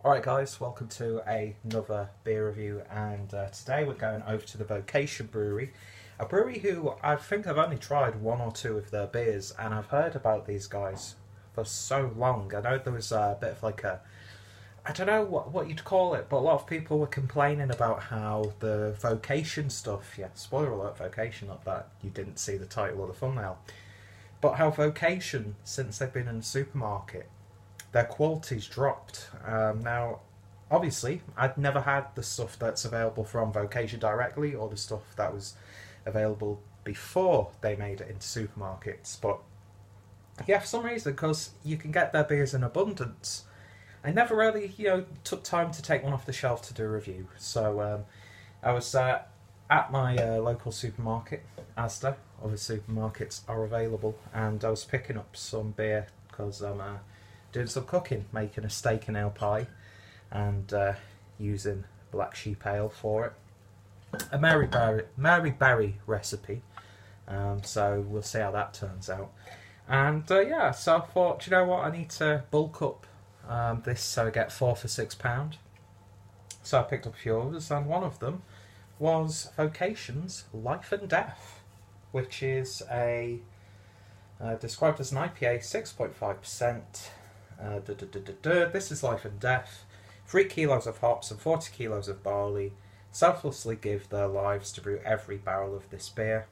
Alright guys, welcome to another beer review, and today we're going over to the Vocation Brewery, a brewery who I think I've only tried one or two of their beers, and I've heard about these guys for so long. I know there was a bit of like a, I don't know what you'd call it, but a lot of people were complaining about how the Vocation stuff, yeah, spoiler alert, Vocation, not that you didn't see the title or the thumbnail, but how Vocation, since they've been in the supermarket, their quality's dropped. Now, obviously, I'd never had the stuff that's available from Vocation directly, or the stuff that was available before they made it into supermarkets. But yeah, for some reason, because you can get their beers in abundance, I never really, took time to take one off the shelf to do a review. So I was at my local supermarket, Asda. Other supermarkets are available, and I was picking up some beer because I'm doing some cooking, making a steak and ale pie, and using black sheep ale for it. A Mary Berry recipe, so we'll see how that turns out. And yeah, so I thought, you know what, I need to bulk up this so I get 4 for £6. So I picked up a few others, and one of them was Vocation's Life and Death, which is a described as an IPA, 6.5%. This is Life and Death. 3 kilos of hops and 40 kilos of barley selflessly give their lives to brew every barrel of this beer.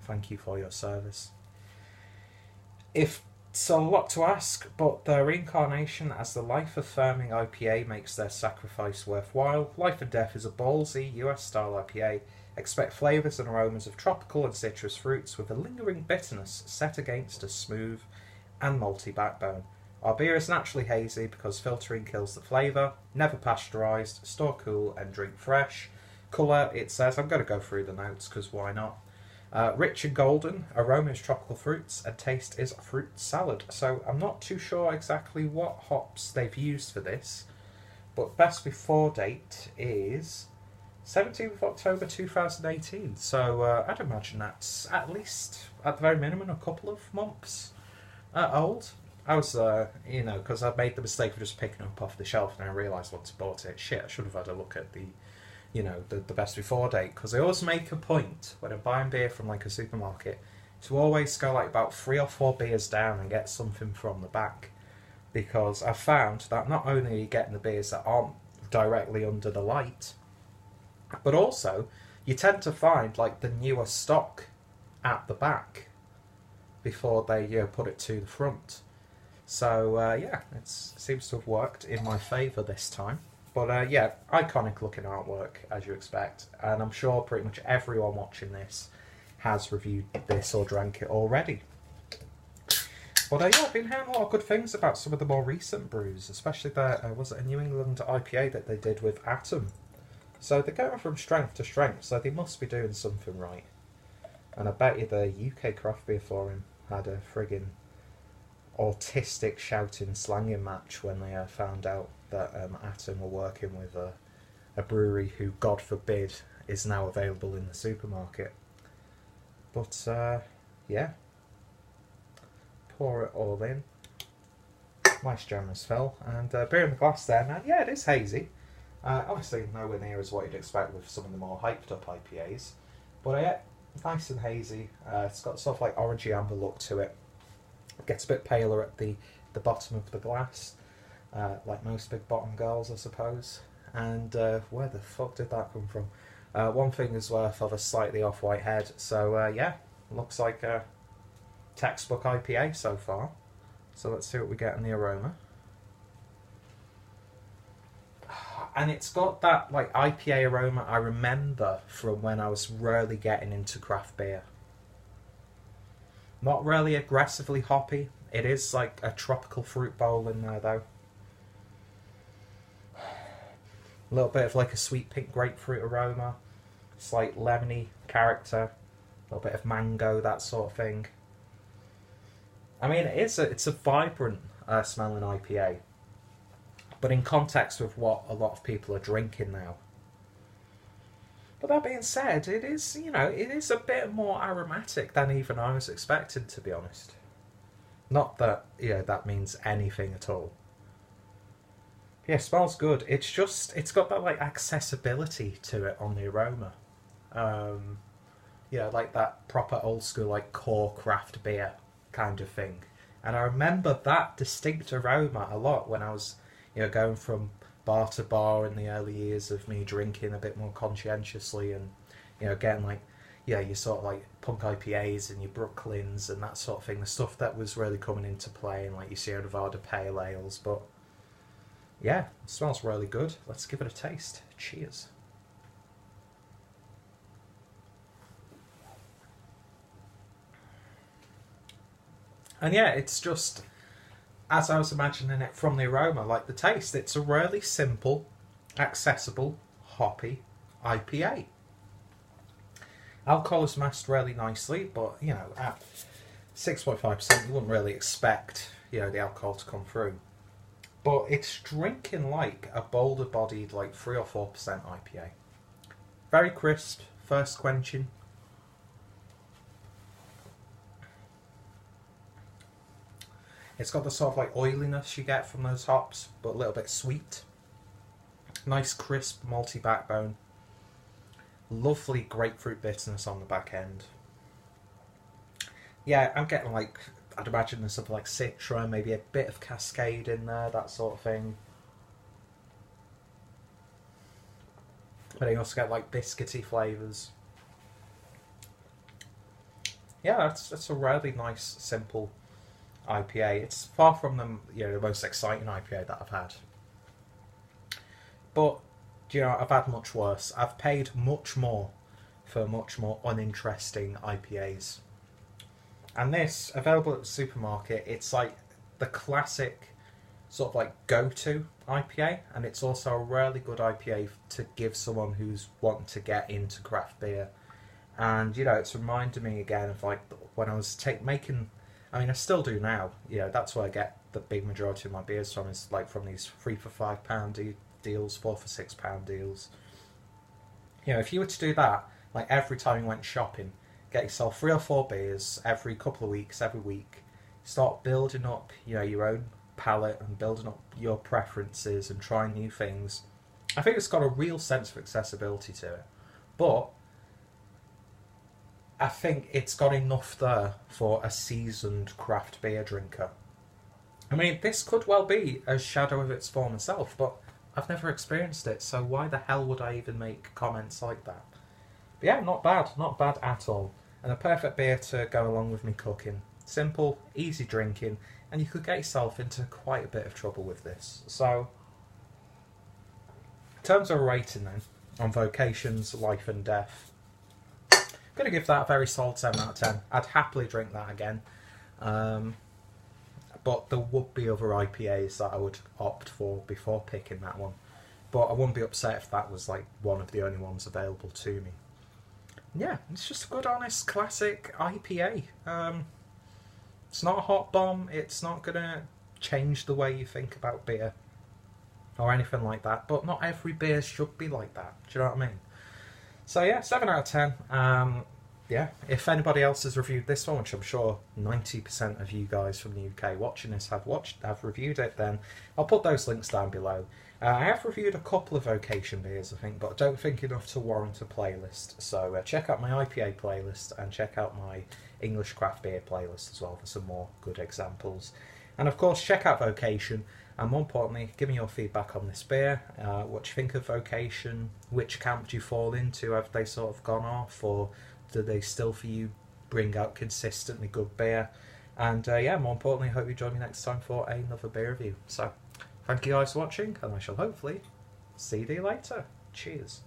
Thank you for your service. If it's a lot to ask, but their reincarnation as the life-affirming IPA makes their sacrifice worthwhile. Life and Death is a ballsy US-style IPA. Expect flavours and aromas of tropical and citrus fruits with a lingering bitterness set against a smooth and malty backbone. Our beer is naturally hazy because filtering kills the flavour, never pasteurised, store cool and drink fresh. Colour, it says, I'm going to go through the notes because why not. Rich and golden, aroma is tropical fruits, and taste is fruit salad. So I'm not too sure exactly what hops they've used for this, but best before date is 17th of October 2018. So I'd imagine that's at least, at the very minimum, a couple of months old. I was, because I made the mistake of just picking it up off the shelf, and I realised once I bought it, shit, I should have had a look at the best before date, because I always make a point when I'm buying beer from like a supermarket to always go like about 3 or 4 beers down and get something from the back, because I've found that not only are you getting the beers that aren't directly under the light, but also you tend to find like the newer stock at the back before they put it to the front. So yeah, it seems to have worked in my favour this time. But yeah, iconic looking artwork as you expect, and I'm sure pretty much everyone watching this has reviewed this or drank it already. But yeah, I've been hearing a lot of good things about some of the more recent brews, especially the, was it a New England IPA that they did with Atom? So they're going from strength to strength, so they must be doing something right. And I bet you the UK Craft Beer Forum had a friggin' autistic shouting slanging match when they found out that Atom were working with a brewery who, God forbid, is now available in the supermarket. But yeah, pour it all in. Nice generous fill, and beer in the glass there. Now, yeah, it is hazy. Obviously nowhere near as what you'd expect with some of the more hyped up IPAs, but yeah, nice and hazy. It's got sort of like orangey amber look to it. It gets a bit paler at the bottom of the glass, like most big bottom girls, I suppose. And where the fuck did that come from? 1 finger's worth of a slightly off-white head. So yeah, looks like a textbook IPA so far. So let's see what we get in the aroma. And it's got that like IPA aroma I remember from when I was really getting into craft beer. Not really aggressively hoppy. It is like a tropical fruit bowl in there though. A little bit of like a sweet pink grapefruit aroma. Slight lemony character. A little bit of mango, that sort of thing. I mean, it's a vibrant smelling IPA. But in context with what a lot of people are drinking now. But that being said, it is, it is a bit more aromatic than even I was expecting, to be honest. Not that, that means anything at all. Yeah, it smells good. It's just, it's got that like accessibility to it on the aroma. Um, yeah, like that proper old school like core craft beer kind of thing. And I remember that distinct aroma a lot when I was, going from bar to bar in the early years of me drinking a bit more conscientiously, and getting like, yeah, your sort of like punk IPAs and your Brooklyns and that sort of thing, the stuff that was really coming into play, and like your Sierra Nevada pale ales. But yeah, it smells really good. Let's give it a taste. Cheers. And yeah, it's just as I was imagining it from the aroma, like the taste. It's a really simple, accessible, hoppy IPA. Alcohol is masked really nicely, but at 6.5%, you wouldn't really expect the alcohol to come through. But it's drinking like a bolder bodied, like 3 or 4% IPA. Very crisp, first quenching. It's got the sort of like oiliness you get from those hops, but a little bit sweet. Nice crisp malty backbone. Lovely grapefruit bitterness on the back end. Yeah, I'm getting like, I'd imagine there's something like Citra, maybe a bit of Cascade in there, that sort of thing. But you also get like biscuity flavours. Yeah, that's a really nice, simple IPA. It's far from the most exciting IPA that I've had. But I've had much worse. I've paid much more for much more uninteresting IPAs. And this, available at the supermarket, it's like the classic sort of like go-to IPA, and it's also a really good IPA to give someone who's wanting to get into craft beer. And it's reminded me again of like when I was making. I mean, I still do now. That's where I get the big majority of my beers from. Is like from these £3 for £5 deals, £4 for £6 deals. If you were to do that, like every time you went shopping, get yourself 3 or 4 beers every couple of weeks, every week. Start building up, your own palate and building up your preferences and trying new things. I think it's got a real sense of accessibility to it, but I think it's got enough there for a seasoned craft beer drinker. I mean, this could well be a shadow of its former self, but I've never experienced it, so why the hell would I even make comments like that? But yeah, not bad at all. And a perfect beer to go along with me cooking. Simple, easy drinking, and you could get yourself into quite a bit of trouble with this. So, in terms of a rating then, on Vocation's Life and Death, I'm going to give that a very solid 7 out of 10. I'd happily drink that again. But there would be other IPAs that I would opt for before picking that one. But I wouldn't be upset if that was like one of the only ones available to me. Yeah, it's just a good, honest, classic IPA. It's not a hot bomb. It's not going to change the way you think about beer or anything like that. But not every beer should be like that. Do you know what I mean? So yeah, 7 out of 10. Yeah, if anybody else has reviewed this one, which I'm sure 90% of you guys from the UK watching this have reviewed it, then I'll put those links down below. I have reviewed a couple of Vocation beers, I think, but I don't think enough to warrant a playlist. So check out my IPA playlist and check out my English craft beer playlist as well for some more good examples. And of course, check out Vocation, and more importantly, give me your feedback on this beer. What do you think of Vocation? Which camp do you fall into? Have they sort of gone off, or do they still, for you, bring out consistently good beer? And yeah, more importantly, I hope you join me next time for another beer review. So, thank you guys for watching, and I shall hopefully see you later. Cheers.